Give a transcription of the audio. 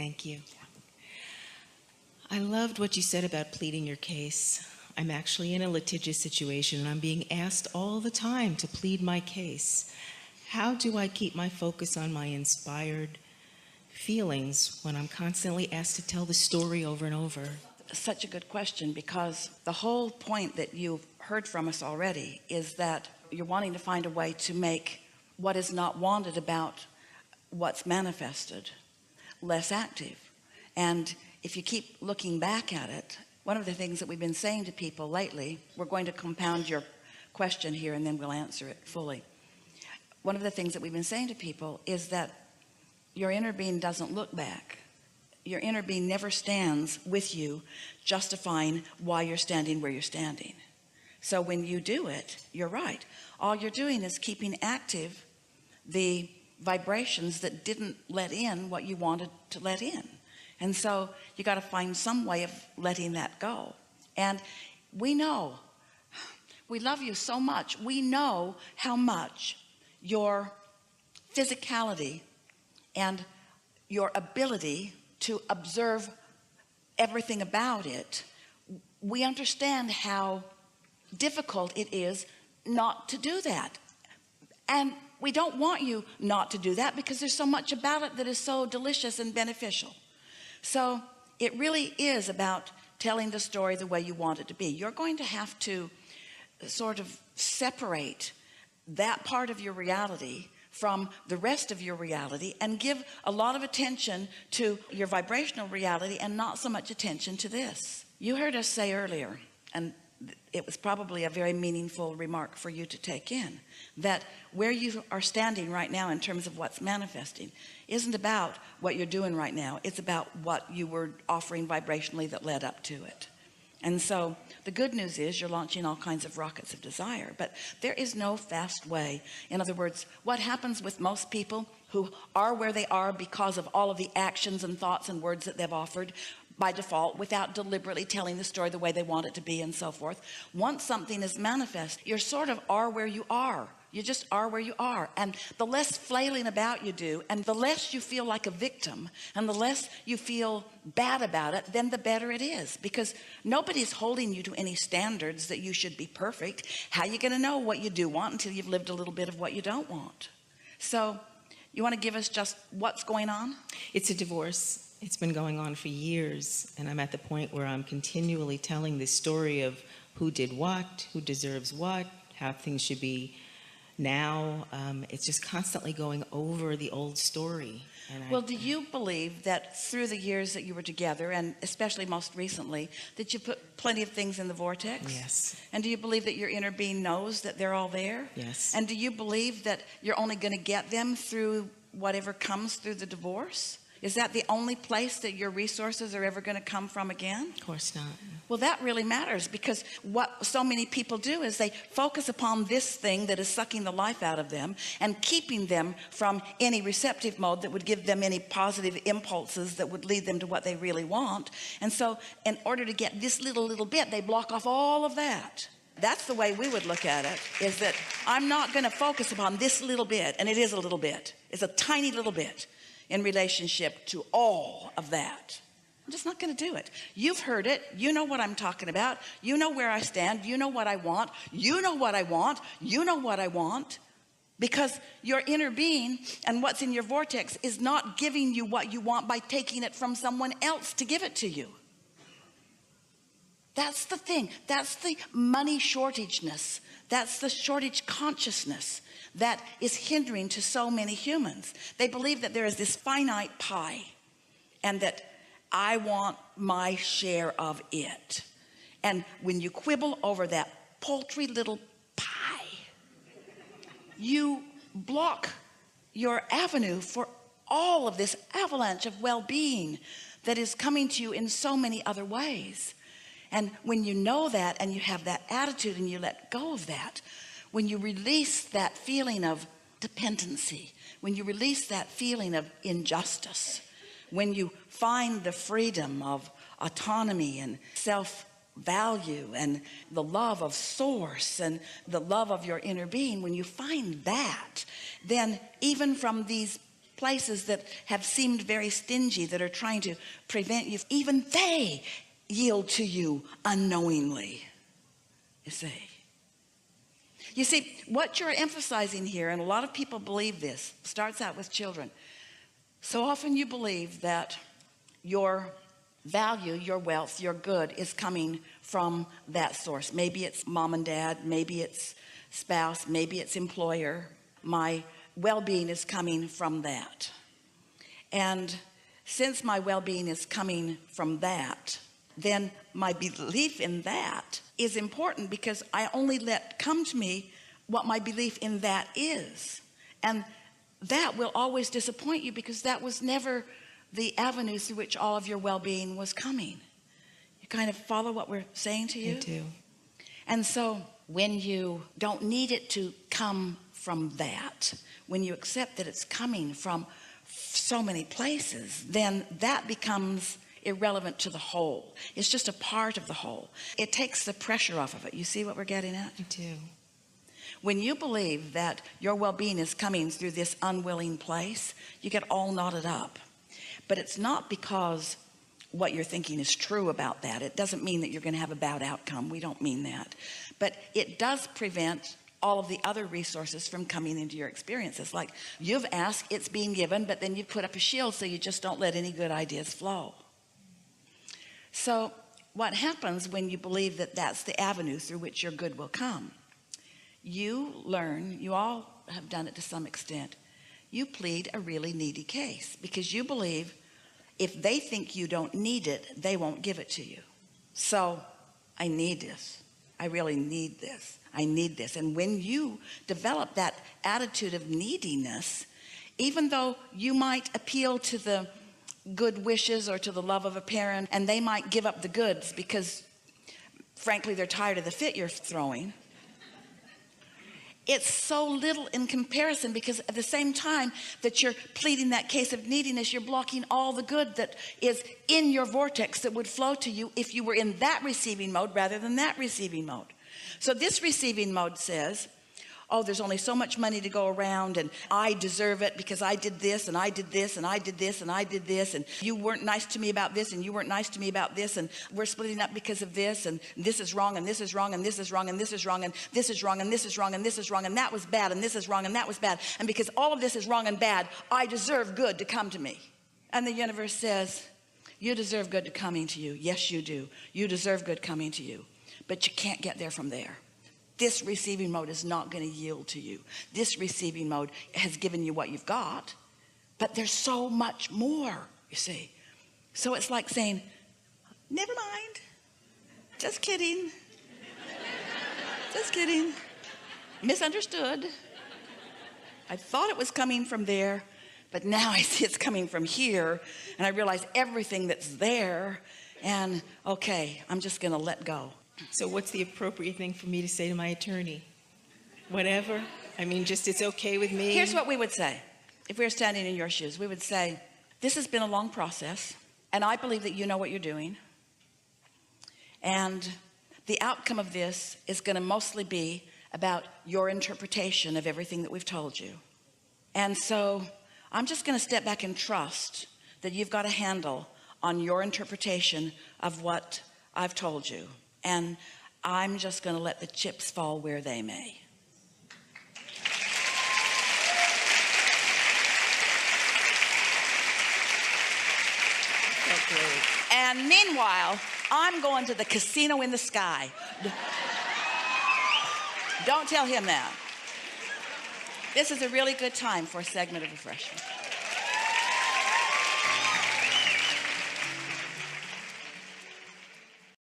Thank you. I loved what you said about pleading your case. I'm actually in a litigious situation, and I'm being asked all the time to plead my case. How do I keep my focus on my inspired feelings when I'm constantly asked to tell the story over and over? Such a good question, because the whole point that you've heard from us already is that you're wanting to find a way to make what is not wanted about what's manifested less active. And if you keep looking back at it, one of the things that we've been saying to people lately, we're going to compound your question here and then we'll answer it fully. One of the things that we've been saying to people is that your inner being doesn't look back. Your inner being never stands with you justifying why you're standing where you're standing. So when you do it, you're right. All you're doing is keeping active the vibrations that didn't let in what you wanted to let in. And so you got to find some way of letting that go. And we know, we love you so much. We know how much your physicality and your ability to observe everything about it, we understand how difficult it is not to do that. And we don't want you not to do that because there's so much about it that is so delicious and beneficial. So it really is about telling the story the way you want it to be. You're going to have to sort of separate that part of your reality from the rest of your reality and give a lot of attention to your vibrational reality and not so much attention to this. You heard us say earlier, and it was probably a very meaningful remark for you to take in, that where you are standing right now in terms of what's manifesting isn't about what you're doing right now. It's about what you were offering vibrationally that led up to it. And so the good news is you're launching all kinds of rockets of desire, but there is no fast way. In other words, what happens with most people who are where they are because of all of the actions and thoughts and words that they've offered by default, without deliberately telling the story the way they want it to be and so forth, once something is manifest, you're sort of are where you are. You just are where you are. And the less flailing about you do, and the less you feel like a victim, and the less you feel bad about it, then the better it is, because nobody's holding you to any standards that you should be perfect. How are you going to know what you do want until you've lived a little bit of what you don't want? So you want to give us just what's going on? It's a divorce. It's been going on for years, and I'm at the point where I'm continually telling this story of who did what, who deserves what, how things should be now. It's just constantly going over the old story. Well, do you believe that through the years that you were together, and especially most recently, that you put plenty of things in the vortex? Yes. And do you believe that your inner being knows that they're all there? Yes. And do you believe that you're only going to get them through whatever comes through the divorce? Is that the only place that your resources are ever going to come from again? Of course not. Well, that really matters, because what so many people do is they focus upon this thing that is sucking the life out of them and keeping them from any receptive mode that would give them any positive impulses that would lead them to what they really want. And so in order to get this little bit, they block off all of that. That's the way we would look at it, is that I'm not going to focus upon this little bit, and it is a little bit. It's a tiny little bit in relationship to all of that. I'm just not going to do it. You've heard it. You know what I'm talking about. You know where I stand. You know what I want. You know what I want. You know what I want. Because your inner being and what's in your vortex is not giving you what you want by taking it from someone else to give it to you. That's the thing. That's the money shortageness. That's the shortage consciousness that is hindering to so many humans. They believe that there is this finite pie and that I want my share of it. And when you quibble over that paltry little pie, you block your avenue for all of this avalanche of well-being that is coming to you in so many other ways. And when you know that and you have that attitude and you let go of that, when you release that feeling of dependency, when you release that feeling of injustice, when you find the freedom of autonomy and self-value and the love of source and the love of your inner being, when you find that, then even from these places that have seemed very stingy, that are trying to prevent you, even they yield to you unknowingly. You see, what you're emphasizing here, and a lot of people believe this, starts out with children. So often you believe that your value, your wealth, your good is coming from that source. Maybe it's mom and dad, maybe it's spouse, maybe it's employer. My well-being is coming from that. And since my well-being is coming from that, then my belief in that is important, because I only let come to me what my belief in that is. And that will always disappoint you, because that was never the avenue through which all of your well-being was coming. You kind of follow what we're saying to you? I do. And so when you don't need it to come from that, when you accept that it's coming from so many places, then that becomes irrelevant to the whole. It's just a part of the whole. It takes the pressure off of it. You see what we're getting at? I do. When you believe that your well-being is coming through this unwilling place, you get all knotted up. But it's not because what you're thinking is true about that. It doesn't mean that you're going to have a bad outcome. We don't mean that. But it does prevent all of the other resources from coming into your experiences. Like, you've asked, it's being given, but then you've put up a shield so you just don't let any good ideas flow. So what happens when you believe that that's the avenue through which your good will come? You learn, you all have done it to some extent, you plead a really needy case, because you believe if they think you don't need it, they won't give it to you. So I need this. I really need this. I need this. And when you develop that attitude of neediness, even though you might appeal to the good wishes or to the love of a parent, and they might give up the goods because frankly they're tired of the fit you're throwing, it's so little in comparison, because at the same time that you're pleading that case of neediness, you're blocking all the good that is in your vortex that would flow to you if you were in that receiving mode rather than that receiving mode. So this receiving mode says, oh, there's only so much money to go around, and I deserve it because I did this and I did this and I did this and I did this, and you weren't nice to me about this and you weren't nice to me about this, and we're splitting up because of this, and this is wrong and this is wrong and this is wrong and this is wrong and this is wrong and this is wrong and this is wrong and that was bad and this is wrong and that was bad, and because all of this is wrong and bad, I deserve good to come to me. And the universe says, you deserve good to coming to you. Yes, you do. You deserve good coming to you, but you can't get there from there. This receiving mode is not going to yield to you. This receiving mode has given you what you've got, but there's so much more, you see. So it's like saying, never mind. Just kidding. Just kidding. Misunderstood. I thought it was coming from there, but now I see it's coming from here, and I realize everything that's there, and okay, I'm just going to let go. So what's the appropriate thing for me to say to my attorney? Whatever? I mean, just it's okay with me? Here's what we would say. If we were standing in your shoes, we would say, this has been a long process, and I believe that you know what you're doing. And the outcome of this is going to mostly be about your interpretation of everything that we've told you. And so I'm just going to step back and trust that you've got a handle on your interpretation of what I've told you. And I'm just going to let the chips fall where they may. And meanwhile, I'm going to the casino in the sky. Don't tell him that. This is a really good time for a segment of refreshment.